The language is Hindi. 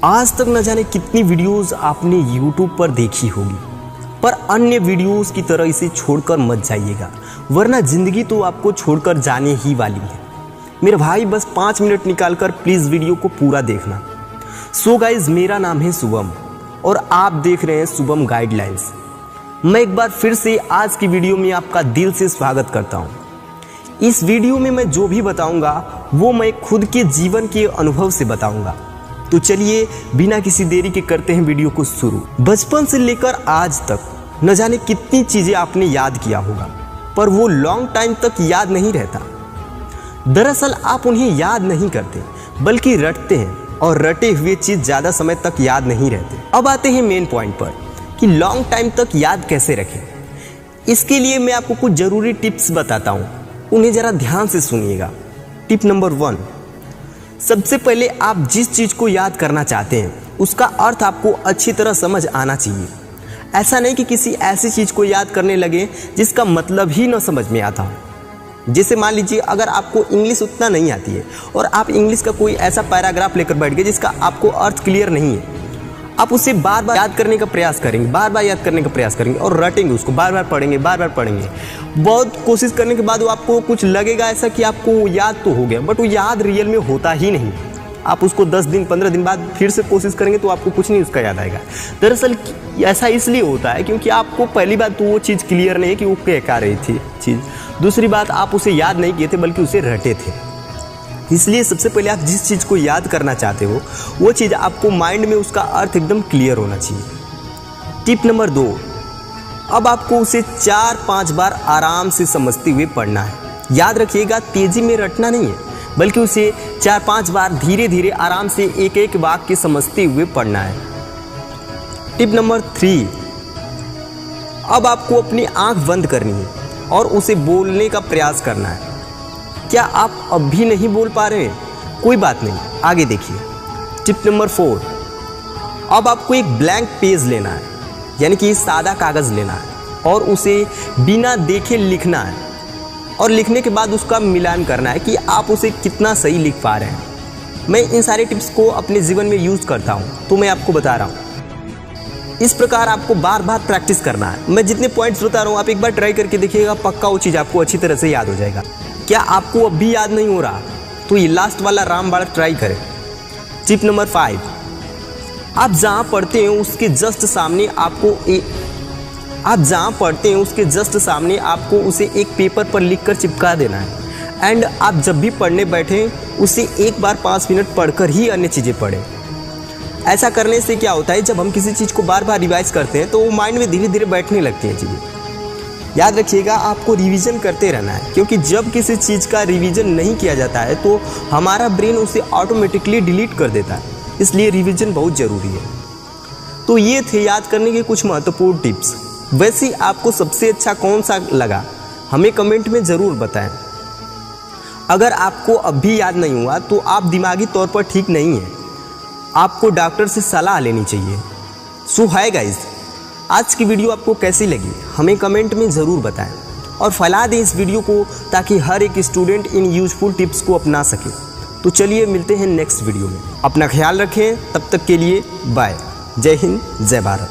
आज तक न जाने कितनी वीडियोस आपने YouTube पर देखी होगी, पर अन्य वीडियोस की तरह इसे छोड़कर मत जाइएगा, वरना ज़िंदगी तो आपको छोड़कर जाने ही वाली है। मेरे भाई बस 5 मिनट निकालकर प्लीज़ वीडियो को पूरा देखना। सो गाइज, मेरा नाम है शुभम और आप देख रहे हैं शुभम गाइडलाइंस। मैं एक बार फिर से आज की वीडियो में आपका दिल से स्वागत करता हूँ। इस वीडियो में मैं जो भी बताऊँगा वो मैं खुद के जीवन के अनुभव से बताऊँगा। तो चलिए बिना किसी देरी के करते हैं वीडियो को शुरू। बचपन से लेकर आज तक न जाने कितनी चीज़ें आपने याद किया होगा, पर वो लॉन्ग टाइम तक याद नहीं रहता। दरअसल आप उन्हें याद नहीं करते बल्कि रटते हैं, और रटे हुए चीज़ ज़्यादा समय तक याद नहीं रहते। अब आते हैं मेन पॉइंट पर कि लॉन्ग टाइम तक याद कैसे रखें। इसके लिए मैं आपको कुछ ज़रूरी टिप्स बताता हूँ, उन्हें ज़रा ध्यान से सुनिएगा। टिप नंबर 1, सबसे पहले आप जिस चीज़ को याद करना चाहते हैं उसका अर्थ आपको अच्छी तरह समझ आना चाहिए। ऐसा नहीं कि किसी ऐसी चीज़ को याद करने लगे जिसका मतलब ही न समझ में आता हो। जैसे मान लीजिए अगर आपको इंग्लिश उतना नहीं आती है और आप इंग्लिश का कोई ऐसा पैराग्राफ लेकर बैठ गए जिसका आपको अर्थ क्लियर नहीं है, आप उसे बार बार याद करने का प्रयास करेंगे, बार बार याद करने का प्रयास करेंगे और रटेंगे उसको, बार बार पढ़ेंगे, बार बार पढ़ेंगे। बहुत कोशिश करने के बाद वो आपको कुछ लगेगा ऐसा कि आपको याद तो हो गया, बट वो याद रियल में होता ही नहीं। आप उसको 10 दिन 15 दिन बाद फिर से कोशिश करेंगे तो आपको कुछ नहीं उसका याद आएगा। दरअसल ऐसा इसलिए होता है क्योंकि आपको पहली बात तो वो चीज़ क्लियर नहीं है कि वो क्या रही थी चीज़। दूसरी बात, आप उसे याद नहीं किए थे बल्कि उसे रटे थे। इसलिए सबसे पहले आप जिस चीज़ को याद करना चाहते हो वो चीज़ आपको माइंड में उसका अर्थ एकदम क्लियर होना चाहिए। टिप नंबर 2, अब आपको उसे 4-5 बार आराम से समझते हुए पढ़ना है। याद रखिएगा, तेज़ी में रटना नहीं है बल्कि उसे 4-5 बार धीरे धीरे आराम से एक एक वाक्य समझते हुए पढ़ना है। टिप नंबर 3, अब आपको अपनी आंख बंद करनी है और उसे बोलने का प्रयास करना है। क्या आप अब भी नहीं बोल पा रहे हैं? कोई बात नहीं, आगे देखिए। टिप नंबर 4, अब आपको एक ब्लैंक पेज लेना है, यानी कि सादा कागज़ लेना है और उसे बिना देखे लिखना है, और लिखने के बाद उसका मिलान करना है कि आप उसे कितना सही लिख पा रहे हैं। मैं इन सारे टिप्स को अपने जीवन में यूज़ करता हूँ तो मैं आपको बता रहा हूँ। इस प्रकार आपको बार बार प्रैक्टिस करना है। मैं जितने पॉइंट्स बता रहा हूँ आप एक बार ट्राई करके देखिएगा, पक्का वो चीज़ आपको अच्छी तरह से याद हो जाएगा। क्या आपको अब भी याद नहीं हो रहा तो ये लास्ट वाला रामबाण ट्राई करें। टिप नंबर 5, आप जहाँ पढ़ते हैं उसके जस्ट सामने आपको उसे एक पेपर पर लिखकर चिपका देना है। एंड आप जब भी पढ़ने बैठें उसे एक बार 5 मिनट पढ़कर ही अन्य चीज़ें पढ़ें। ऐसा करने से क्या होता है, जब हम किसी चीज़ को बार बार रिवाइज करते हैं तो वो माइंड में धीरे धीरे बैठने लगती हैं चीज़ें। याद रखिएगा, आपको रिवीजन करते रहना है, क्योंकि जब किसी चीज़ का रिवीजन नहीं किया जाता है तो हमारा ब्रेन उसे ऑटोमेटिकली डिलीट कर देता है। इसलिए रिवीजन बहुत ज़रूरी है। तो ये थे याद करने के कुछ महत्वपूर्ण टिप्स। वैसे आपको सबसे अच्छा कौन सा लगा हमें कमेंट में ज़रूर बताएं। अगर आपको अब भी याद नहीं हुआ तो आप दिमागी तौर पर ठीक नहीं हैं, आपको डॉक्टर से सलाह लेनी चाहिए। सो हाय गाइज, आज की वीडियो आपको कैसी लगी हमें कमेंट में ज़रूर बताएं और फैला दें इस वीडियो को ताकि हर एक स्टूडेंट इन यूजफुल टिप्स को अपना सके। तो चलिए मिलते हैं नेक्स्ट वीडियो में। अपना ख्याल रखें, तब तक के लिए बाय। जय हिंद, जय भारत।